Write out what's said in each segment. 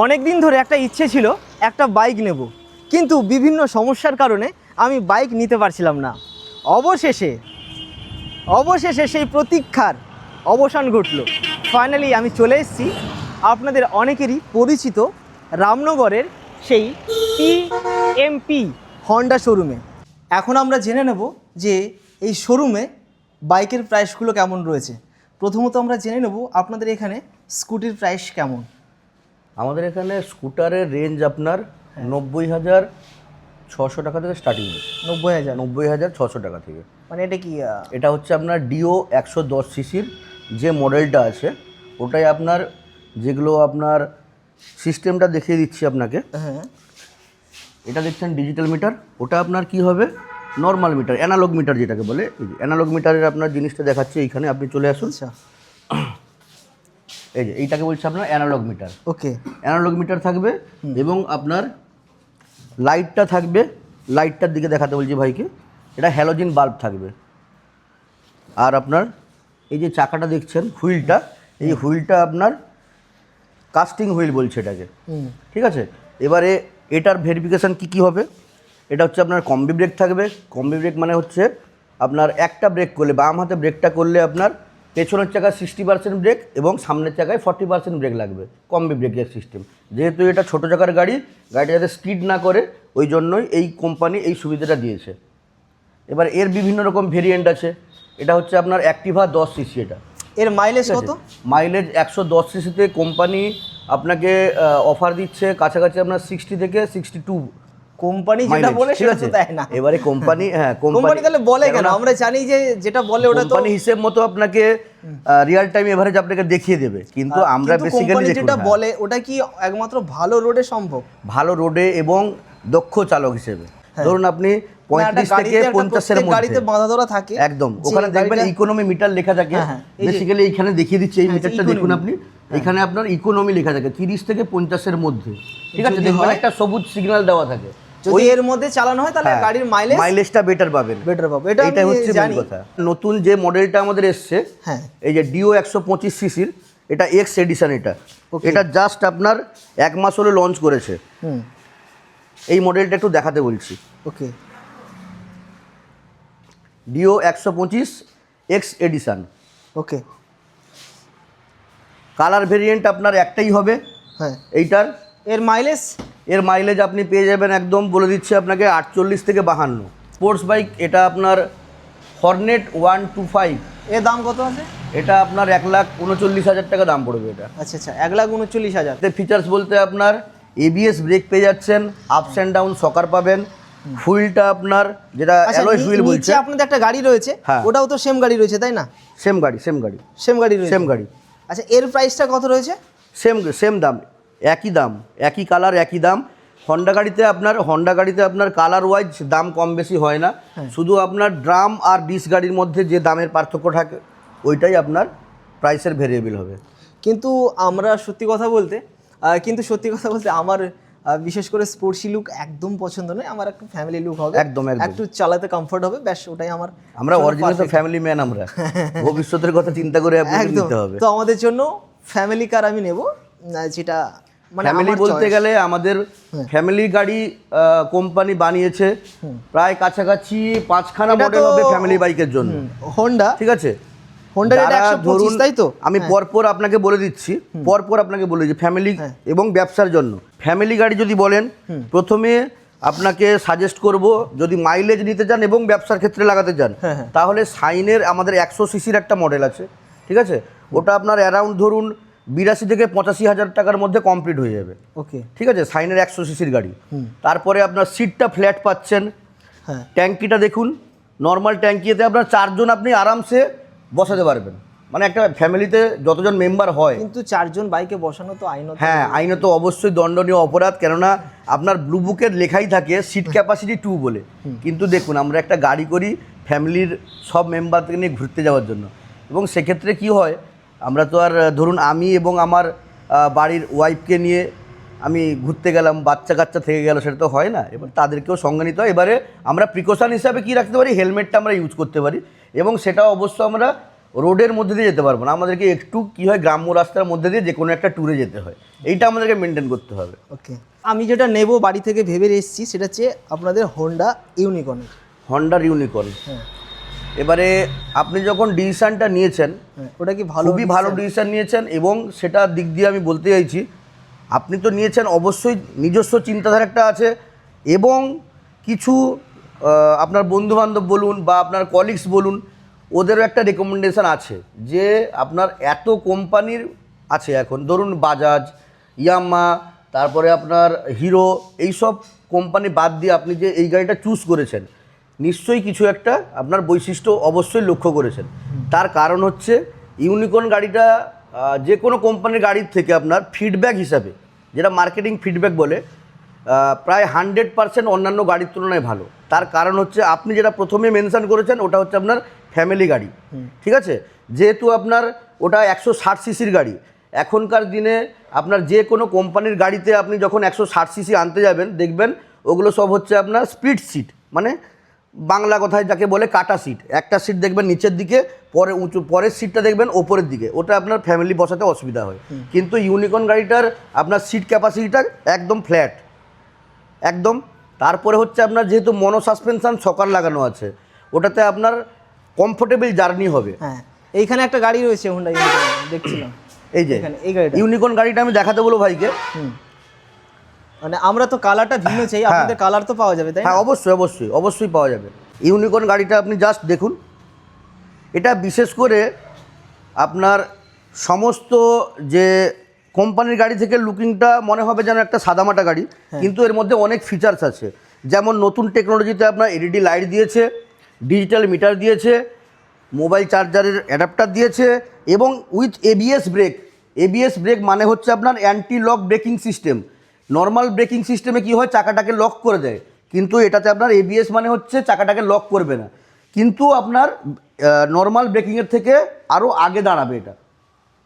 অনেক দিন ধরে একটা ইচ্ছে ছিল একটা বাইক নেব, কিন্তু বিভিন্ন সমস্যার কারণে আমি বাইক নিতে পারছিলাম না। অবশেষে সেই প্রতীক্ষার অবসান ঘটল। ফাইনালি আমি চলে এসেছি আপনাদের অনেকেরই পরিচিত রামনগরের সেই টিএমপি হন্ডা শোরুমে। এখন আমরা জেনে নেব যে এই শোরুমে বাইকের প্রাইসগুলো কেমন রয়েছে। প্রথমত আমরা জেনে নেব আপনাদের এখানে স্কুটির প্রাইস কেমন। আমাদের এখানে স্কুটারের রেঞ্জ আপনার 90,600 টাকা থেকে স্টার্টিং হচ্ছে। 90,600 টাকা থেকে। মানে এটা কি? এটা হচ্ছে আপনার ডিও 110 সিসির যে মডেলটা আছে, ওটাই আপনার যেগুলো আপনার সিস্টেমটা দেখিয়ে দিচ্ছি আপনাকে। হ্যাঁ, এটা দেখছেন ডিজিটাল মিটার, ওটা আপনার কি হবে নর্মাল মিটার, অ্যানালগ মিটার যেটাকে বলে। অ্যানালগ মিটারের আপনার জিনিসটা দেখাচ্ছে এইখানে, আপনি চলে আসুন। আচ্ছা, এই যে এইটাকে বলছে আপনার অ্যানালগ মিটার। ওকে, অ্যানালগ মিটার থাকবে এবং আপনার লাইটটা থাকবে, লাইটটার দিকে দেখাতে বলছি ভাইকে, এটা হ্যালোজেন বাল্ব থাকবে। আর আপনার এই যে চাকাটা দেখছেন হুইলটা, এই হুইলটা আপনার কাস্টিং হুইল বলছে এটাকে, ঠিক আছে। এবারে এটার ভেরিফিকেশান কি হবে, এটা হচ্ছে আপনার কম্বি ব্রেক থাকবে। কম্বি ব্রেক মানে হচ্ছে আপনার একটা ব্রেক করলে, বাম হাতে ব্রেকটা করলে আপনার পেছনের চাকায় 60% ব্রেক এবং সামনের চাকায় 40% ব্রেক লাগবে, কম্বি ব্রেকের সিস্টেম। যেহেতু এটা ছোটো চাকার গাড়ি, গাড়িটা যাতে স্কিড না করে, ওই জন্যই এই কোম্পানি এই সুবিধাটা দিয়েছে। এবার এর বিভিন্ন রকম ভেরিয়েন্ট আছে। এটা হচ্ছে আপনার অ্যাক্টিভা 10 সিসি। এটা এর মাইলেজ কত? মাইলেজ 110 সিসিতে কোম্পানি আপনাকে অফার দিচ্ছে কাছাকাছি আপনার 60 থেকে 62 কোম্পানি যেটা বলে সেটা তো দেয় না। এবারে কোম্পানি, হ্যাঁ কোম্পানি তাহলে বলে কেন? আমরা জানি যে যেটা বলে ওটা তো কোম্পানি হিসেব মতো আপনাকে রিয়েল টাইম এভারেজ আপনাকে দেখিয়ে দেবে, কিন্তু আমরা বেসিক্যালি যেটা বলে ওটা কি একমাত্র ভালো রোডে সম্ভব? ভালো রোডে এবং দক্ষ চালক হিসেবে। ধরুন আপনি 35 থেকে 50 এর মধ্যে গাড়িতে বাঁধা ধরা থাকে একদম, ওখানে দেখবেন ইকোনমি মিটার লেখা থাকে। বেসিক্যালি এইখানে দেখিয়ে দিচ্ছি, এই মিটারটা দেখুন আপনি, এখানে আপনার ইকোনমি লেখা থাকে 30 থেকে 50 এর মধ্যে, ঠিক আছে। দেখবেন একটা সবুজ সিগন্যাল দেওয়া থাকে, যদি এর মধ্যে চালানো হয় তাহলে গাড়ির মাইলেজটা বেটার পাবেন। এটাই হচ্ছে মেইন কথা। নতুন যে মডেলটা আমাদের এসছে, হ্যাঁ, এই যে ডিও 125 সিসির, এটা এক্স এডিশন। এটা জাস্ট আপনার 1 মাস হলো লঞ্চ করেছে। এই মডেলটা একটু দেখাতে বলছি। ওকে, ডিও 125 এক্স এডিশন। ওকে, কালার ভেরিয়েন্ট আপনার একটাই হবে। হ্যাঁ, এইটার এর মাইলেজ আপনি পেয়ে যাবেন একদম, বলে দিচ্ছি আপনাকে 48 থেকে 52। স্পোর্টস বাইক এটা আপনার হর্নেট 125, এর দাম কত আছে? এটা আপনার 1,39,000 টাকা দাম পড়বে এটা। আচ্ছা, 1,39,000। এতে ফিচার্স বলতে আপনার এবিএস ব্রেক পেয়ে যাচ্ছেন, আপস অ্যান্ড ডাউন সকার পাবেন, হুইলটা আপনার যেটা অ্যালয় হুইল বলছে। আপনাদের একটা গাড়ি রয়েছে, ওটাও তো সেম গাড়ি রয়েছে তাই না? সেম গাড়ি রয়েছে। আচ্ছা, এর প্রাইসটা কত রয়েছে? সেম দাম, একই কালার, একই দাম। হন্ডা গাড়িতে আপনার কালার ওয়াইজ দাম কম বেশি হয় না, শুধু আপনার ড্রাম আর ডিস গাড়ির মধ্যে যে দামের পার্থক্য থাকে ওইটাই আপনার প্রাইসের ভেরিয়েবল হবে। কিন্তু সত্যি কথা বলতে আমার বিশেষ করে স্পোর্টসি লুক একদম পছন্দ নয়। আমার একটু ফ্যামিলি লুক হবে, একটু চালাতে কমফোর্ট হবে, ব্যাস ওটাই আমরা অরিজিনাল তো ফ্যামিলি ম্যান, আমরা ভবিষ্যতের কথা চিন্তা করে আপনাকে নিতে হবে। তো আমাদের জন্য ফ্যামিলি কার আমি নেব, যেটা মানে ফ্যামিলি বলতে গেলে আমাদের ফ্যামিলি গাড়ি কোম্পানি বানিয়েছে প্রায় কাছাকাছি 5খানা মডেল হবে ফ্যামিলি বাইকের জন্য হোন্ডা, ঠিক আছে। হোন্ডা এটা 125, তাই তো? আমি পরপর আপনাকে বলে দিচ্ছি, ফ্যামিলি এবং ব্যবসার জন্য ফ্যামিলি গাড়ি যদি বলেন, প্রথমে আপনাকে সাজেস্ট করব যদি মাইলেজ নিতে চান এবং ব্যবসার ক্ষেত্রে লাগাতে চান, তাহলে সাইনের আমাদের 100 সিসির একটা মডেল আছে, ঠিক আছে। ওটা আপনার অ্যারাউন্ড ধরুন 82 থেকে 85,000 টাকার মধ্যে কমপ্লিট হয়ে যাবে, ওকে, ঠিক আছে। সাইনের 100 সিসির গাড়ি। তারপরে আপনার সিটটা ফ্ল্যাট পাচ্ছেন, ট্যাঙ্কিটা দেখুন, নর্মাল ট্যাঙ্কিতে আপনার 4 জন আপনি আরামসে বসাতে পারবেন, মানে একটা ফ্যামিলিতে যতজন মেম্বার হয়। কিন্তু 4 জন বাইকে বসানো তো আইনত, আইনত অবশ্যই দণ্ডনীয় অপরাধ, কেননা আপনার ব্লু বুকের লেখাই থাকে সিট ক্যাপাসিটি 2 বলে। কিন্তু দেখুন, আমরা একটা গাড়ি করি ফ্যামিলির সব মেম্বারকে নিয়ে ঘুরতে যাওয়ার জন্য, এবং সেক্ষেত্রে কি হয়, আমরা তো আর ধরুন আমি এবং আমার বাড়ির ওয়াইফকে নিয়ে আমি ঘুরতে গেলাম, বাচ্চা কাচ্চা থেকে গেল, সেটা তো হয় না। এবার তাদেরকেও সঙ্গে নিতে হয়। এবারে আমরা প্রিকশন হিসাবে কি রাখতে পারি, হেলমেটটা আমরা ইউজ করতে পারি, এবং সেটা অবশ্য আমরা রোডের মধ্যে দিয়ে যেতে পারবো না, আমাদেরকে একটু কী হয় গ্রাম্য রাস্তার মধ্যে দিয়ে যে কোনো একটা ট্যুরে যেতে হয়, এইটা আমাদেরকে মেনটেন করতে হবে। ওকে, আমি যেটা নেব বাড়ি থেকে ভেবে এসেছি সেটা হচ্ছে আপনাদের হোন্ডা ইউনিকর্নের। হন্ডার ইউনিকর্ন। হ্যাঁ, এবারে আপনি যখন ডিসিশানটা নিয়েছেন, ওটা কি ভালো? খুবই ভালো ডিসিশান নিয়েছেন, এবং সেটার দিক দিয়ে আমি বলতে চাইছি আপনি তো নিয়েছেন, অবশ্যই নিজস্ব চিন্তাধারা একটা আছে, এবং কিছু আপনার বন্ধুবান্ধব বলুন বা আপনার কলিগস বলুন, ওদেরও একটা রেকমেন্ডেশন আছে যে আপনার এত কোম্পানির আছে এখন, ধরুন বাজাজ, ইয়ামা, তারপরে আপনার হিরো, এইসব কোম্পানি বাদ দিয়ে আপনি যে এই গাড়িটা চুজ করেছেন, নিশ্চয়ই কিছু একটা আপনার বৈশিষ্ট্য অবশ্যই লক্ষ্য করেছেন। তার কারণ হচ্ছে ইউনিকর্ন গাড়িটা যে কোনো কোম্পানির গাড়ির থেকে আপনার ফিডব্যাক হিসাবে, যেটা মার্কেটিং ফিডব্যাক বলে, প্রায় 100% অন্যান্য গাড়ির তুলনায় ভালো। তার কারণ হচ্ছে আপনি যেটা প্রথমে মেনশন করেছেন ওটা হচ্ছে আপনার ফ্যামিলি গাড়ি, ঠিক আছে? যেহেতু আপনার ওটা 160 সিসির গাড়ি, এখনকার দিনে আপনার যে কোনো কোম্পানির গাড়িতে আপনি যখন 160 সিসি আনতে যাবেন, দেখবেন ওগুলো সব হচ্ছে আপনার স্প্লিট সিট, মানে বাংলা কথায় যাকে বলে কাটা সিট। একটা সিট দেখবেন নিচের দিকে, পরে উঁচু, পরের সিটটা দেখবেন ওপরের দিকে, ওটা আপনার ফ্যামিলি বসাতে অসুবিধা হয়। কিন্তু ইউনিকর্ন গাড়িটার আপনার সিট ক্যাপাসিটিটা একদম ফ্ল্যাট, একদম। তারপরে হচ্ছে আপনার যেহেতু মনো সাসপেনশন সকার লাগানো আছে, ওটাতে আপনার কমফোর্টেবল জার্নি হবে। হ্যাঁ, এইখানে একটা গাড়ি রয়েছে হোন্ডা ইউনিকর্ন, দেখছিলাম। এই যে এই গাড়িটা ইউনিকর্ন গাড়িটা আমি দেখাতে বলবো ভাইকে। মানে আমরা তো কালারটা ভিন্ন চাই, আপনাদের কালার তো পাওয়া যাবে, তাই না? হ্যাঁ, অবশ্যই অবশ্যই অবশ্যই পাওয়া যাবে। ইউনিকর্ন গাড়িটা আপনি জাস্ট দেখুন, এটা বিশেষ করে আপনার সমস্ত যে কোম্পানির গাড়ি থেকে লুকিংটা মনে হবে যেন একটা সাদামাটা গাড়ি, কিন্তু এর মধ্যে অনেক ফিচার্স আছে। যেমন নতুন টেকনোলজিতে আপনার এলইডি লাইট দিয়েছে, ডিজিটাল মিটার দিয়েছে, মোবাইল চার্জারের অ্যাডাপ্টার দিয়েছে, এবং with ABS brake. ABS brake মানে হচ্ছে আপনার anti lock braking system. Normal breaking সিস্টেমে কি হয়, চাকাটাকে লক করে দেয়, কিন্তু এটাতে আপনার এবিএস মানে হচ্ছে চাকাটাকে লক করবে না, কিন্তু আপনার নর্মাল ব্রেকিংয়ের থেকে আরও আগে দাঁড়াবে এটা,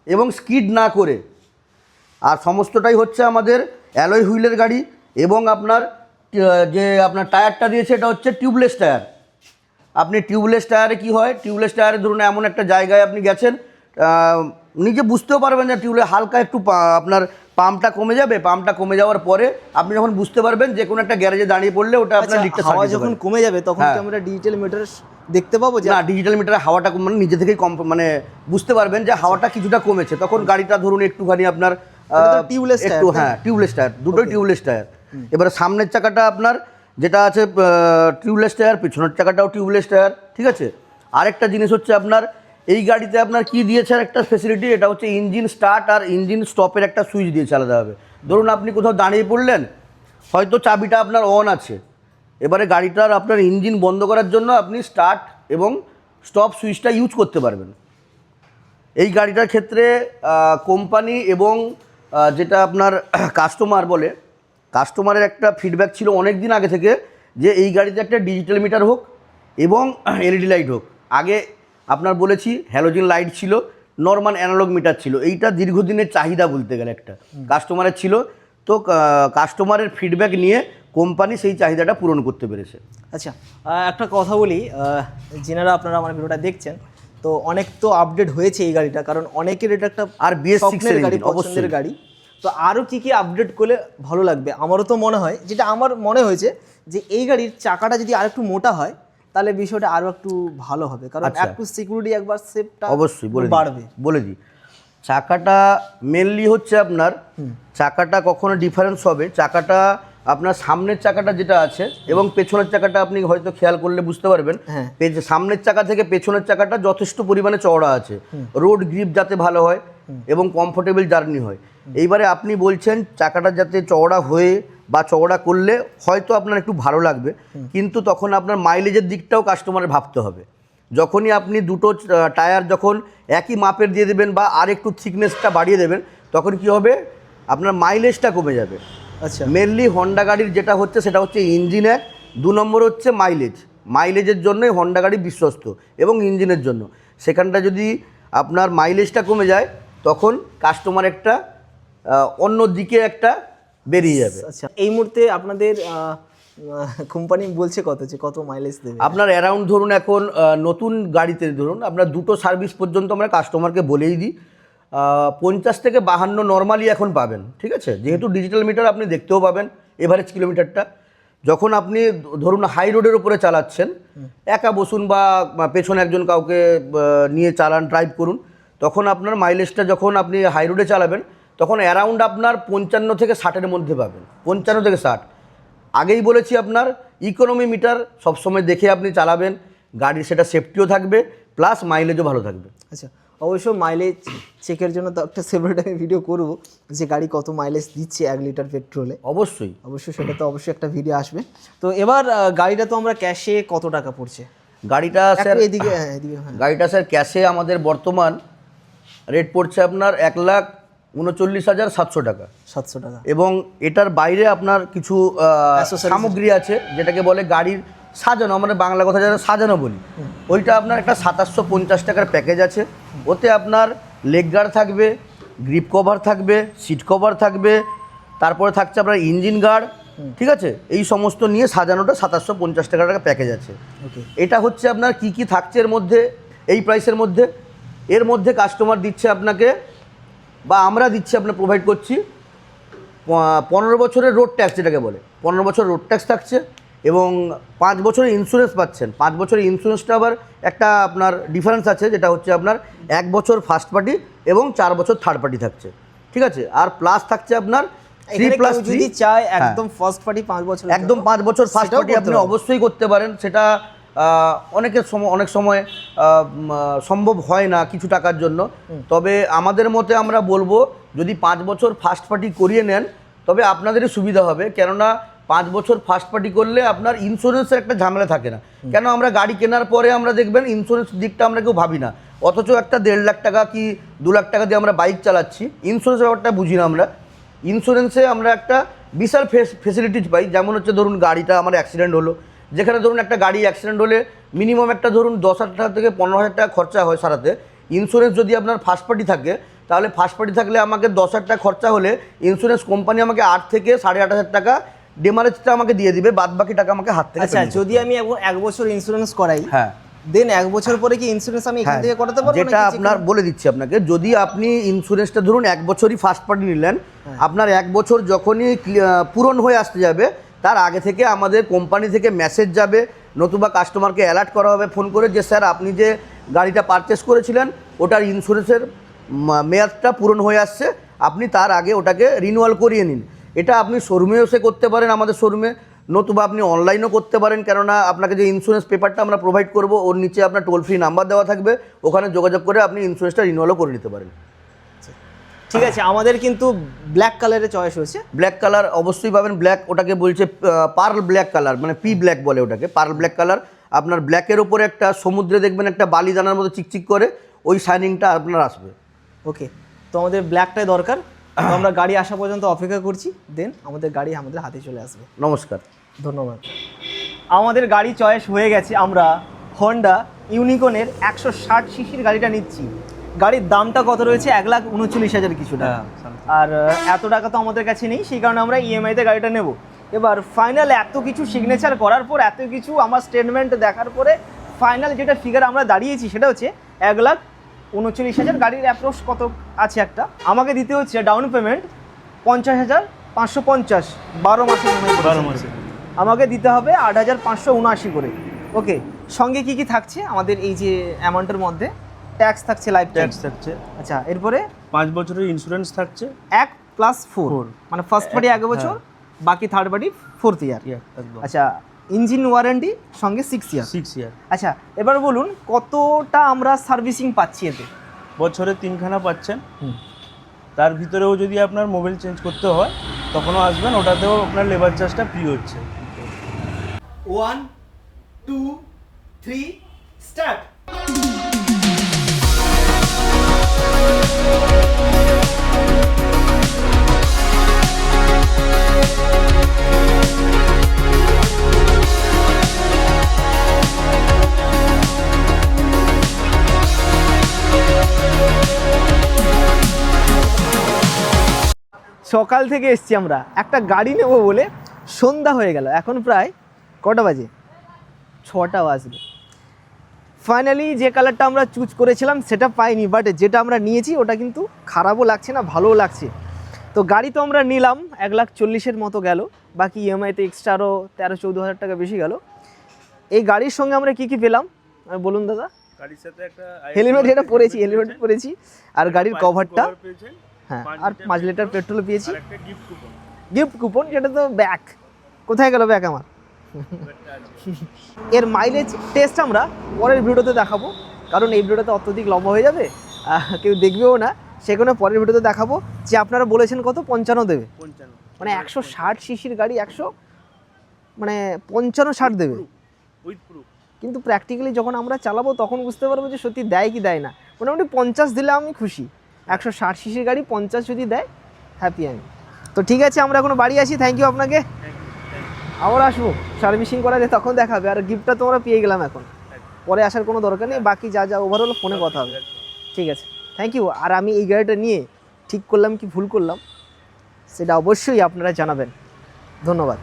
এবং স্কিড না করে। আর সমস্তটাই হচ্ছে আমাদের অ্যালয় হুইলের গাড়ি, এবং আপনার যে আপনার টায়ারটা দিয়েছে এটা হচ্ছে টিউবলেস টায়ার। আপনি টিউবলেস টায়ারে কি হয়, টিউবলেস টায়ারে ধরুন এমন একটা জায়গায় আপনি গেছেন, নিজে বুঝতেও পারবেন যে টিউবলে হালকা একটু আপনার পাম্পটা কমে যাবে, পাম্পটা কমে যাওয়ার পরে আপনি যখন বুঝতে পারবেন যে কোনো একটা গ্যারেজে দাঁড়িয়ে পড়লে ওটা আপনার লিকটা হাওয়া যখন কমে যাবে তখন কি আমরা ডিজিটাল মিটার দেখতে পাবো? যে না, ডিজিটাল মিটারে হাওয়াটা মানে নিজে থেকেই কম, মানে বুঝতে পারবেন যে হাওয়াটা কিছুটা কমেছে, তখন গাড়িটা ধরুন একটুখানি আপনার টিউবলেস একটু, হ্যাঁ টিউবলেস টায়ার, দুটোই টিউবলেস টায়ার। এবারে সামনের চাকাটা আপনার যেটা আছে টিউবলেস টায়ার, পিছনের চাকাটাও টিউবলেস টায়ার, ঠিক আছে? আরেকটা জিনিস হচ্ছে আপনার এই গাড়িতে আপনার কি দিয়েছে একটা ফেসিলিটি, এটা হচ্ছে ইঞ্জিন স্টার্ট আর ইঞ্জিন স্টপের একটা সুইচ দিয়েছে আলাদাভাবে। ধরুন আপনি কোথাও দাঁড়িয়ে পড়লেন, হয়তো চাবিটা আপনার অন আছে, এবারে গাড়িটার আপনার ইঞ্জিন বন্ধ করার জন্য আপনি স্টার্ট এবং স্টপ সুইচটা ইউজ করতে পারবেন। এই গাড়িটার ক্ষেত্রে কোম্পানি এবং যেটা আপনার কাস্টমার বলে, কাস্টমারের একটা ফিডব্যাক ছিল অনেক দিন আগে থেকে, যে এই গাড়িতে একটা ডিজিটাল মিটার হোক এবং এলইডি লাইট হোক। আগে আপনার বলেছি হ্যালোজেন লাইট ছিল, নর্মাল অ্যানালগ মিটার ছিল। এইটা দীর্ঘদিনের চাহিদা বলতে গেলে একটা কাস্টমারের ছিল, তো কাস্টমারের ফিডব্যাক নিয়ে কোম্পানি সেই চাহিদাটা পূরণ করতে পেরেছে। আচ্ছা, একটা কথা বলি, যেনারা আপনারা আমার ভিডিওটা দেখছেন, তো অনেক তো আপডেট হয়েছে এই গাড়িটা, কারণ অনেকের এটা একটা আর BS6 স্বপ্নের গাড়ি, পছন্দের গাড়ি। তো আরও কি কি আপডেট করলে ভালো লাগবে? আমারও তো মনে হয়, যেটা আমার মনে হয়েছে, যে এই গাড়ির চাকাটা যদি আর একটু মোটা হয় তাহলে বিষয়টা আরও একটু ভালো হবে, কারণ একটু সিকিউরিটি একবার সেফটা অবশ্যই বাড়বে। বলে দিই, চাকাটা মেনলি হচ্ছে আপনার চাকাটা কখনো ডিফারেন্স হবে, চাকাটা আপনার সামনের চাকাটা যেটা আছে এবং পেছনের চাকাটা আপনি হয়তো খেয়াল করলে বুঝতে পারবেন, সামনের চাকা থেকে পেছনের চাকাটা যথেষ্ট পরিমাণে চওড়া আছে, রোড গ্রিপ যাতে ভালো হয় এবং কমফোর্টেবল জার্নি হয়। এইবারে আপনি বলছেন চাকাটা যাতে চওড়া হয়ে বা চওড়া করলে হয়তো আপনার একটু ভালো লাগবে, কিন্তু তখন আপনার মাইলেজের দিকটাও কাস্টমারের ভাবতে হবে। যখনই আপনি দুটো টায়ার যখন একই মাপের দিয়ে দেবেন বা আর একটু থিকনেসটা বাড়িয়ে দেবেন, তখন কি হবে, আপনার মাইলেজটা কমে যাবে। আচ্ছা, মেনলি হন্ডা গাড়ির যেটা হচ্ছে সেটা হচ্ছে ইঞ্জিনে, 2 নম্বর হচ্ছে মাইলেজের জন্যই হন্ডা গাড়ি বিশ্বস্ত, এবং ইঞ্জিনের জন্য। সেখানটা যদি আপনার মাইলেজটা কমে যায় তখন কাস্টমার একটা অন্য দিকে একটা বেরিয়ে যাবে। আচ্ছা, এই মুহূর্তে আপনাদের কোম্পানি বলছে কত মাইলেজ দেবে? আপনার অ্যারাউন্ড ধরুন এখন নতুন গাড়িতে ধরুন আপনার 2টো সার্ভিস পর্যন্ত আমরা কাস্টমারকে বলেই দিই, 50 থেকে 52 নর্মালি এখন পাবেন। ঠিক আছে, যেহেতু ডিজিটাল মিটার আপনি দেখতেও পাবেন এভারেজ কিলোমিটারটা। যখন আপনি ধরুন হাই রোডের উপরে চালাচ্ছেন, একা বসুন বা পেছনে একজন কাউকে নিয়ে চালান, ড্রাইভ করুন, তখন আপনার মাইলেজটা যখন আপনি হাই রোডে চালাবেন তখন অ্যারাউন্ড আপনার 55 থেকে 60-এর মধ্যে পাবেন, 55 থেকে 60। আগেই বলেছি আপনার ইকোনমি মিটার সবসময় দেখে আপনি চালাবেন, গাড়ির সেটা সেফটিও থাকবে প্লাস মাইলেজও ভালো থাকবে। আচ্ছা, অবশ্য মাইলেজ চেকের জন্য তো একটা সেপারেট আমি ভিডিও করবো যে গাড়ি কত মাইলেজ দিচ্ছে 1 লিটার পেট্রোলে। অবশ্যই সেটা তো অবশ্যই একটা ভিডিও আসবে। তো এবার গাড়িটা তো আমরা ক্যাশে কত টাকা পড়ছে গাড়িটা স্যার? এদিকে গাড়িটা স্যার ক্যাশে আমাদের বর্তমান রেট পড়ছে আপনার 1,39,700 টাকা। 700 টাকা। এবং এটার বাইরে আপনার কিছু Accessories সামগ্রী আছে যেটাকে বলে গাড়ির সাজানো, আমরা বাংলা কথা যারা সাজানো বলি, ওইটা আপনার একটা 2750 টাকার প্যাকেজ আছে। ওতে আপনার লেগ গার্ড থাকবে, গ্রিপ কভার থাকবে, সিট কভার থাকবে, তারপরে থাকছে আপনার ইঞ্জিন গার্ড। ঠিক আছে, এই সমস্ত নিয়ে সাজানোটা 2750 টাকার প্যাকেজ আছে। ওকে, এটা হচ্ছে আপনার কি কি থাকছে এর মধ্যে, এই প্রাইসের মধ্যে। এর মধ্যে কাস্টমার দিচ্ছে আপনাকে বা আমরা দিচ্ছি, আপনার প্রোভাইড করছি 15 বছরের রোড ট্যাক্স, যেটাকে বলে 15 বছর রোড ট্যাক্স থাকছে, এবং 5 বছরের ইন্স্যুরেন্স পাচ্ছেন। 5 বছরের ইন্স্যুরেন্সটা আবার একটা আপনার ডিফারেন্স আছে, যেটা হচ্ছে আপনার 1 বছর ফার্স্ট পার্টি এবং 4 বছর থার্ড পার্টি থাকছে। ঠিক আছে, আর প্লাস থাকছে আপনার 3+3 যদি চাই একদম ফার্স্ট পার্টি 5 বছর, একদম 5 বছর ফার্স্ট পার্টি আপনি অবশ্যই করতে পারেন। সেটা অনেক সময় সম্ভব হয় না কিছু টাকার জন্য। তবে আমাদের মতে আমরা বলবো যদি 5 বছর ফার্স্ট পার্টি করিয়ে নেন তবে আপনাদেরই সুবিধা হবে, কেননা 5 বছর ফার্স্ট পার্টি করলে আপনার ইন্স্যুরেন্সের একটা ঝামেলা থাকে না। কেন আমরা গাড়ি কেনার পরে আমরা দেখবেন ইন্স্যুরেন্স দিকটা আমরা কেউ ভাবি না, অথচ একটা 1.5 লাখ টাকা কি 2 লাখ টাকা দিয়ে আমরা বাইক চালাচ্ছি, ইন্স্যুরেন্স ব্যাপারটা বুঝি না আমরা। ইন্স্যুরেন্সে আমরা একটা বিশাল ফেসিলিটিস পাই, যেমন হচ্ছে ধরুন গাড়িটা আমার অ্যাক্সিডেন্ট হলো, যেখানে ধরুন একটা গাড়ি অ্যাক্সিডেন্ট হলে মিনিমাম একটা ধরুন 10,000 টাকা থেকে 15,000 টাকা খরচা হয় সারাতে। ইন্স্যুরেন্স যদি আপনার ফার্স্ট পার্টি থাকে তাহলে ফার্স্ট পার্টি থাকলে আমাকে 10,000 টাকা খরচা হলে ইন্স্যুরেন্স কোম্পানি আমাকে 8 থেকে 8,500 টাকা ডেমারেজটা আমাকে দিয়ে দিবে, বাদ বাকি টাকা আমাকে হাত থেকে। আচ্ছা, যদি আমি 1 বছর ইন্স্যুরেন্স করাই, হ্যাঁ, দেন 1 বছর পরে কি ইন্স্যুরেন্স আমি এখান থেকে করাতে পারবো? যেটা আপনার বলে দিচ্ছি আপনাকে, যদি আপনি ইন্স্যুরেন্সটা ধরুন 1 বছরই ফার্স্ট পার্টি নিলেন, আপনার 1 বছর যখনই পূরণ হয়ে আসতে যাবে তার আগে থেকে আমাদের কোম্পানি থেকে মেসেজ যাবে, নতুবা কাস্টমারকে অ্যালার্ট করা হবে ফোন করে যে স্যার আপনি যে গাড়িটা পারচেস করেছিলেন ওটার ইন্স্যুরেন্সের মেয়াদটা পূরণ হয়ে আসছে, আপনি তার আগে ওটাকে রিনিউয়াল করিয়ে নিন। এটা আপনি শোরুমেও এসে করতে পারেন, আমাদের শোরুমে, নতুবা আপনি অনলাইনও করতে পারেন, কেননা আপনাকে যে ইন্স্যুরেন্স পেপারটা আমরা প্রোভাইড করব ওর নিচে আপনার টোল ফ্রি নাম্বার দেওয়া থাকবে, ওখানে যোগাযোগ করে আপনি ইন্স্যুরেন্সটা রিনিউয়ালও করে নিতে পারেন। ঠিক আছে, আমাদের কিন্তু ব্ল্যাক কালারের চয়েস হয়েছে। ব্ল্যাক কালার অবশ্যই পাবেন, ব্ল্যাক ওটাকে বলছে পার্ল ব্ল্যাক কালার, মানে পি ব্ল্যাক বলে ওটাকে, পার্ল ব্ল্যাক কালার। আপনার ব্ল্যাকের ওপরে একটা সমুদ্রে দেখবেন একটা বালি দানার মতো চিকচিক করে, ওই শাইনিংটা আপনার আসবে। ওকে, তো আমাদের ব্ল্যাকটাই দরকার। তো আমরা গাড়ি আসা পর্যন্ত অপেক্ষা করছি, দেন আমাদের গাড়ি আমাদের হাতে চলে আসবে। নমস্কার, ধন্যবাদ। আমাদের গাড়ি চয়েস হয়ে গেছে, আমরা হন্ডা ইউনিকর্নের 160 সিসির গাড়িটা নিচ্ছি। গাড়ির দামটা কত রয়েছে? 1,39,000 কিছু টাকা। আর এত টাকা তো আমাদের কাছে নেই, সেই কারণে আমরা ইএমআইতে গাড়িটা নেব। এবার ফাইনাল এত কিছু সিগনেচার করার পর, এত কিছু আমার স্টেটমেন্ট দেখার পরে ফাইনাল যেটা ফিগার আমরা দাঁড়িয়েছি সেটা হচ্ছে 1,39,000। গাড়ির অ্যাপ্রোচ কত আছে একটা, আমাকে দিতে হচ্ছে ডাউন পেমেন্ট 50,550, 12 মাসের। আমাকে দিতে হবে 8,579 করে। ওকে, সঙ্গে কি কি থাকছে আমাদের এই যে অ্যামাউন্টের মধ্যে? ট্যাক্স থাকছে, লাইফ ট্যাক্স থাকছে। আচ্ছা, এরপরে 5 বছরের ইন্স্যুরেন্স থাকছে, 1+4, মানে ফার্স্ট পার্টি 1 বছর, বাকি থার্ড পার্টি 4th ইয়ার। একদম। আচ্ছা, ইঞ্জিন ওয়ারেন্টি সঙ্গে 6 ইয়ার। 6 ইয়ার। আচ্ছা, এবার বলুন কতটা আমরা সার্ভিসিং পাচ্ছি এতে? বছরে 3খানা পাচ্ছেন, তার ভিতরেও যদি আপনার মোবিল চেঞ্জ করতে হয় তখনও আসবেন, ওটাতেও আপনার লেবার চার্জটা ফ্রি হচ্ছে। 1, 2, 3, স্টার্ট। সকাল থেকে এসছি আমরা একটা গাড়ি নেব বলে, সন্ধ্যা হয়ে গেল, এখন প্রায় কটা বাজে? 6টা বাজবে। ফাইনালি যে কালারটা আমরা চুজ করেছিলাম সেটা পাইনি, বাট যেটা আমরা নিয়েছি ওটা কিন্তু খারাপও লাগছে না, ভালোও লাগছে। তো গাড়ি তো আমরা নিলাম 1,40,000 মতো গেল, বাকি ইএমআইতে এক্সট্রা আরও 13-14 হাজার টাকা বেশি গেল। এই গাড়ির সঙ্গে আমরা কি কি পেলাম বলুন দাদা? গাড়ির সাথে একটা হেলমেট, এটা পরেছি, হেলমেট পরেছি, আর গাড়ির কভারটা, cover পেয়েছেন, হ্যাঁ, আর 5 লিটার পেট্রোল পেয়েছি, আর একটা গিফট কুপন। গিফট কুপন, যেটা তো ব্যাক, কোথায় গেল ব্যাক আমার? এর মাইলেজ টেস্ট আমরা পরের ভিডিওতে দেখাবো, কারণ এই ভিডিওটা অত্যধিক লম্বা হয়ে যাবে, কেউ দেখবেও না, সেখানে পরের ভিডিওতে দেখাবো যে আপনারা বলেছেন কত 55 দেবে, 55 মানে 160 সিসির গাড়ি 55-60 দেবে। With proof. কিন্তু প্র্যাকটিক্যালি যখন আমরা চালাবো তখন বুঝতে পারবো যে সত্যি দেয় কি দেয় না। মোটামুটি 50 দিলে আমি খুশি, 160 সিসির গাড়ি 50 যদি দেয় হ্যাপি আমি। তো ঠিক আছে, আমরা এখনো বাড়ি আসি। থ্যাংক ইউ আপনাকে, আবার আসবো সার্ভিসিং করাতে, তখন দেখাবে। আর গিফটটা তোমরা পেয়ে গেলাম, এখন পরে আসার কোনো দরকার নেই, বাকি যা যা ওভারঅল ফোনে কথা হবে। ঠিক আছে, থ্যাংক ইউ। আর আমি এই গাড়িটা নিয়ে ঠিক করলাম কি ভুল করলাম সেটা অবশ্যই আপনারা জানাবেন। ধন্যবাদ।